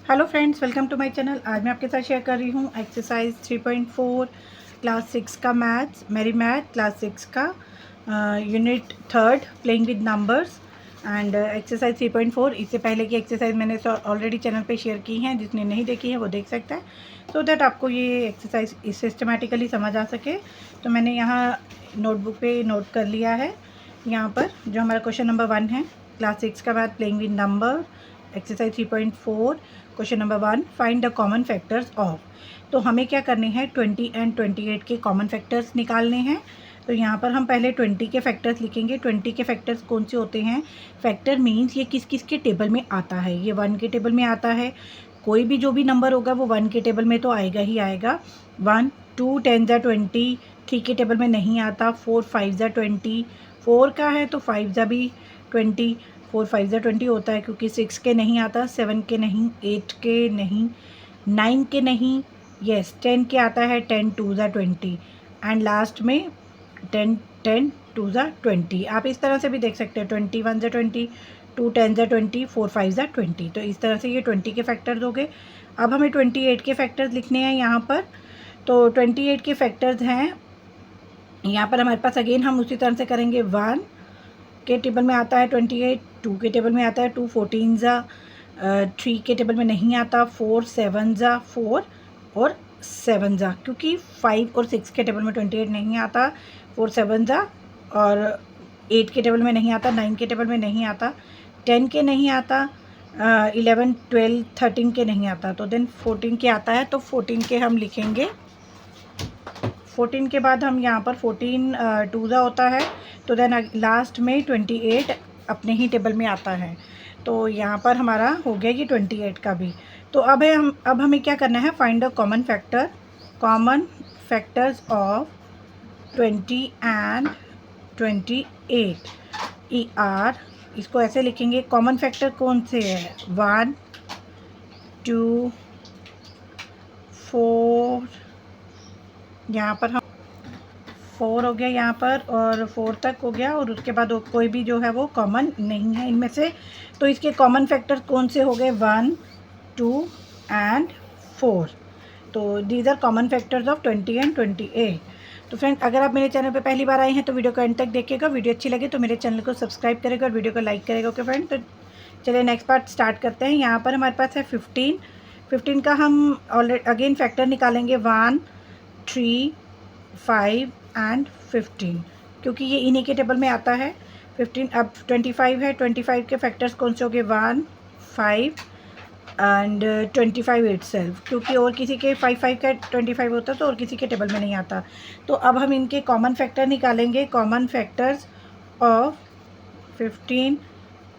Hello friends, welcome to my channel. आज मैं आपके साथ शेयर कर रही हूँ एक्सरसाइज 3.4 क्लास 6 का मेरी मैथ क्लास 6 का unit 3 playing with numbers and exercise 3.4। इससे पहले की एक्सरसाइज मैंने ऑलरेडी चैनल पे शेयर की हैं, जिसने नहीं देखी है वो देख सकता है, सो दैट आपको ये एक्सरसाइज सिस्टमेटिकली समझ आ सके। तो मैंने यहाँ नोटबुक पे नोट कर लिया है। यहाँ पर जो हमारा क्वेश्चन नंबर 1 है क्लास 6 का math playing with number exercise 3.4 question number 1, find the common factors of. तो हमें क्या करने हैं, 20 एंड 28 के कॉमन फैक्टर्स निकालने हैं। तो यहाँ पर हम पहले 20 के फैक्टर्स लिखेंगे। 20 के फैक्टर्स कौन से होते हैं? फैक्टर मीन्स ये किस किस के टेबल में आता है। ये 1 के टेबल में आता है। कोई भी जो भी नंबर होगा वो 1 के टेबल में तो आएगा ही आएगा। 1 2 10 ज़ा 20, 3 के टेबल में नहीं आता। 4 5 ज़ा 20, 4 का है तो 5 ज़ा भी 20, 4 5 ज़ा 20 होता है, क्योंकि 6 के नहीं आता, 7 के नहीं, 8 के नहीं, 9 के नहीं, यस 10 के आता है, 10 2 ज़ा 20 एंड लास्ट में 10 10 2 ज़ा 20। आप इस तरह से भी देख सकते हैं, 21 ज़ा 20, 2 10 ज़ा 20, 4 5 ज़ा 20। तो इस तरह से ये 20 के फैक्टर्स हो गए। अब हमें 28 के फैक्टर्स लिखने हैं यहाँ पर। तो 28 के फैक्टर्स हैं यहाँ पर हमारे पास। अगेन हम उसी तरह से करेंगे। 1 के टेबल में आता है 28, 2 के टेबल में आता है 2 14 ज़ा, 3 के टेबल में नहीं आता, 4 7 ज़ा 4 और 7 ज़ा, क्योंकि 5 और 6 के टेबल में 28 नहीं आता, 4 7 ज़ा, और 8 के टेबल में नहीं आता, 9 के टेबल में नहीं आता, 10 के नहीं आता, 11 12 13 के नहीं आता, तो देन 14 के आता है। तो 14 के हम लिखेंगे। 14 के बाद हम यहाँ पर 14 2 ज़ा होता है, तो देन लास्ट में 28 अपने ही टेबल में आता है। तो यहाँ पर हमारा हो गया ये 28 का भी। तो अब हमें क्या करना है, find the common factors of 20 and 28 इसको ऐसे लिखेंगे। कॉमन फैक्टर कौन से है? 1 2 4, यहाँ पर हम 4 हो गया यहाँ पर, और 4 तक हो गया, और उसके बाद कोई भी जो है वो कॉमन नहीं है इनमें से। तो इसके कॉमन फैक्टर कौन से हो गए? 1 2 एंड 4। तो these are common factors of 20 and 28। तो फ्रेंड, अगर आप मेरे चैनल पे पहली बार आए हैं तो वीडियो को एंड तक देखिएगा। वीडियो अच्छी लगे तो मेरे चैनल को सब्सक्राइब करेगा और वीडियो को लाइक करेगा। ओके फ्रेंड, तो चलिए नेक्स्ट पार्ट स्टार्ट करते हैं। यहाँ पर हमारे पास है 15 का हम ऑलरेडी अगेन फैक्टर निकालेंगे। 1 3 5 एंड 15, क्योंकि ये इन्हीं के टेबल में आता है। 15 अब 25 है। 25 के फैक्टर्स कौन से हो गए? 1 5 एंड 25 इटसेल्फ, क्योंकि और किसी के 5 का 25 होता तो और किसी के टेबल में नहीं आता। तो अब हम इनके कॉमन फैक्टर निकालेंगे। Common factors of 15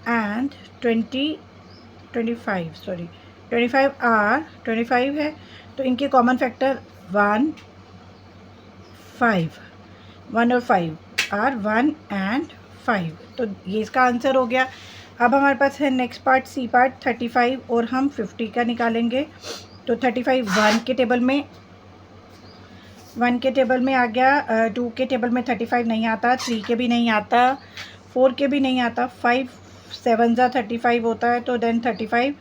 and 25 are 25 है, तो इनके कॉमन फैक्टर 1 5 1 और 5 आर 1 एंड 5। तो ये इसका आंसर हो गया। अब हमारे पास है नेक्स्ट पार्ट, सी पार्ट, 35 और हम 50 का निकालेंगे। तो 35 1 के टेबल में आ गया। 2 के टेबल में 35 नहीं आता, 3 के भी नहीं आता, 4 के भी नहीं आता, 5 7 ज़ा 35 होता है, तो देन 35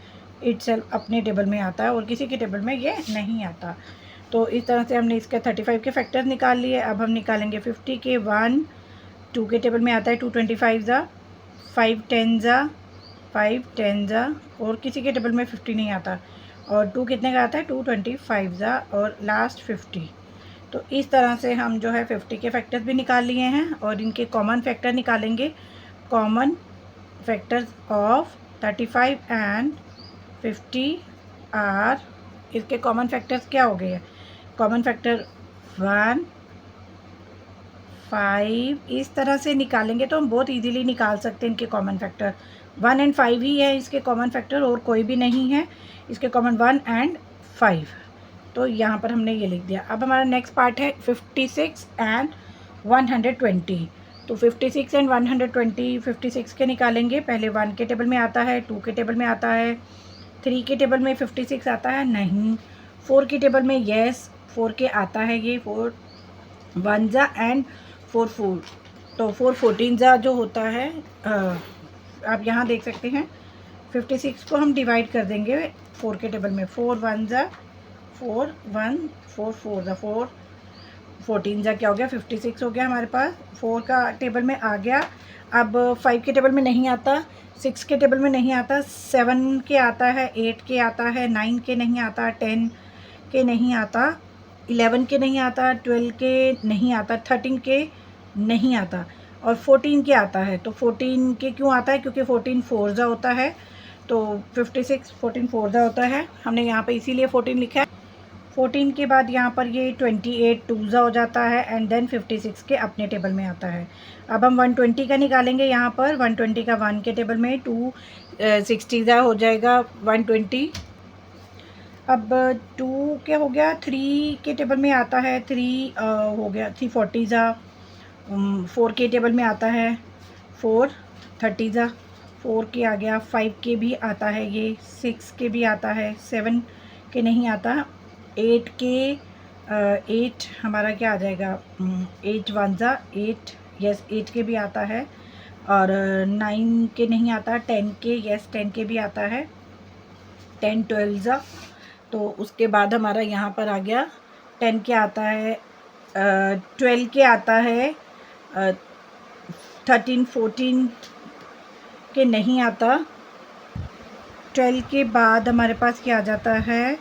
इटसेल्फ अपने टेबल में आता है और किसी के टेबल में ये नहीं आता। तो इस तरह से हमने इसके 35 के फैक्टर्स निकाल लिए। अब हम निकालेंगे 50 के। 1 2 के टेबल में आता है 2 25 ज़ा, 5 10 ज़ा, 5 10 ज़ा, और किसी के टेबल में 50 नहीं आता, और 2 कितने का आता है? 2 25 ज़ा, और लास्ट 50। तो इस तरह से हम जो है 50 के फैक्टर्स भी निकाल लिए हैं, और इनके कॉमन फैक्टर निकालेंगे। Common factors of 35 and 50 are, इसके कॉमन फैक्टर्स क्या हो गए? Common factor 1 5। इस तरह से निकालेंगे तो हम बहुत इजीली निकाल सकते हैं इनके कॉमन फैक्टर। 1 एंड 5 ही है इसके कॉमन फैक्टर, और कोई भी नहीं है इसके कॉमन। 1 एंड 5, तो यहाँ पर हमने ये लिख दिया। अब हमारा नेक्स्ट पार्ट है 56 एंड 120। तो 56 एंड 120, 56 के निकालेंगे। पहले 1 के टेबल में आता है, 2 के टेबल में आता है, 3 के टेबल में 56 आता है नहीं, 4 के टेबल में यस 4 के आता है, ये 4 1 ज़ा एंड 4 4। तो 4 14 ज़ा जो होता है, आप यहाँ देख सकते हैं 56 को हम डिवाइड कर देंगे 4 के टेबल में। 4 1 ज़ा 4, 1 4 4 ज़ा 4, 14 ज़ा क्या हो गया 56 हो गया हमारे पास। 4 का टेबल में आ गया। अब 5 के टेबल में नहीं आता, 6 के टेबल में नहीं आता, 7 के आता है, 8 के आता है, 9 के नहीं आता, 10 के नहीं आता, 11 के नहीं आता, 12 के नहीं आता, 13 के नहीं आता और 14 के आता है। तो 14 के क्यों आता है? क्योंकि 14 4 ज़ा होता है। तो 56 14 4 ज़ा होता है, हमने यहाँ पे इसीलिए 14 लिखा है। 14 के बाद यहाँ पर ये 28 2 ज़ा हो जाता है एंड देन 56 के अपने टेबल में आता है। अब हम 120 का निकालेंगे यहाँ पर। 120 का 1 के टेबल में, 2 60 ज़ा हो जाएगा 120। अब 2 क्या हो गया 3 के टेबल में आता है, 3 हो गया 340 ज़ा। 4 के टेबल में आता है 4 30 ज़ा, 4 के आ गया। 5 के भी आता है ये, 6 के भी आता है, 7 के नहीं आता, 8 के 8 हमारा क्या आ जाएगा 8 1 ज़ा 8, यस 8 के भी आता है और 9 के नहीं आता, 10 के यस 10 के भी आता है, 10 12 ज़ा। तो उसके बाद हमारा यहाँ पर आ गया 10 के आता है, 12 के आता है, 13 14 के नहीं आता। 12 के बाद हमारे पास क्या आ जाता है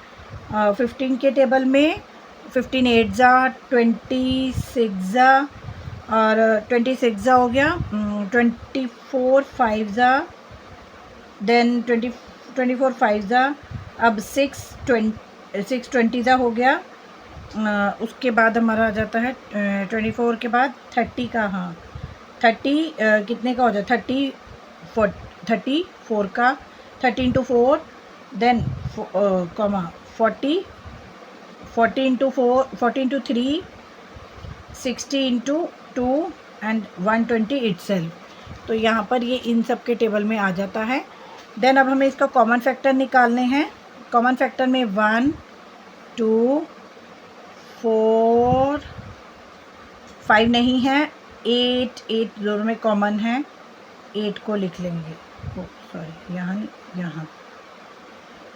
15 के टेबल में, 15 8 ज़ा 26 ज़ा और 26 ज़ा हो गया। 24 5 ज़ा, देन 24 5 ज़ा। अब 6 20 ज़ा हो गया। उसके बाद हमारा आ जाता है 24 के बाद 30 का, हाँ 30 कितने का हो जाता है 34 का, 30 into 4 then comma 40 into 4 40 into 3 60 into 2 and 120 itself. तो यहाँ पर ये इन सब के टेबल में आ जाता है। देन अब हमें इसका कॉमन फैक्टर निकालने हैं। कॉमन फैक्टर में 1 2 4 5 नहीं है, 8 दोनों में कॉमन है, 8 को लिख लेंगे, सॉरी यहाँ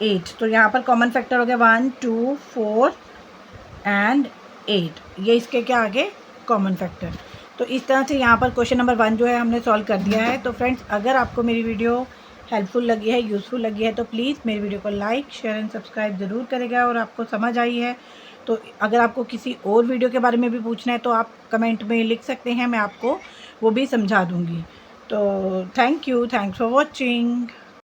8। तो यहाँ पर कॉमन फैक्टर हो गया 1 2 4 एंड 8, ये इसके क्या आगे कॉमन फैक्टर। तो इस तरह से यहाँ पर क्वेश्चन नंबर 1 जो है हमने सॉल्व कर दिया है। तो फ्रेंड्स, अगर आपको मेरी वीडियो हेल्पफुल लगी है, यूज़फुल लगी है, तो प्लीज़ मेरी वीडियो को लाइक शेयर एंड सब्सक्राइब ज़रूर करेगा। और आपको समझ आई है तो अगर आपको किसी और वीडियो के बारे में भी पूछना है तो आप कमेंट में लिख सकते हैं, मैं आपको वो भी समझा दूँगी। तो thank you, thanks for watching.